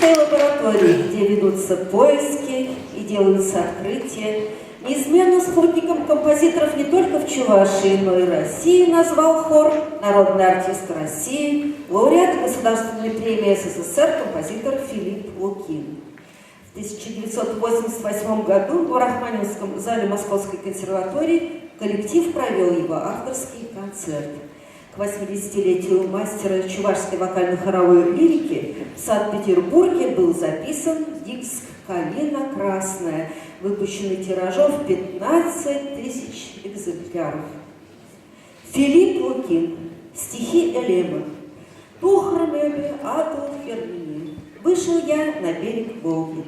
творческой лаборатории, где ведутся поиски и делаются открытия, неизменным спутником композиторов не только в Чувашии, но и России назвал хор народный артист России, лауреат Государственной премии СССР композитор Филипп Лукин. В 1988 году в Рахманинском зале Московской консерватории коллектив провел его авторский концерт. К 80-летию мастера чувашской вокально-хоровой лирики в Санкт-Петербурге был записан диск «Калина красная», выпущенный тиражом в 15 тысяч экземпляров. Филипп Лукин. Стихи Элема. Похороны Адольф Фермини. Вышел я на берег Волги.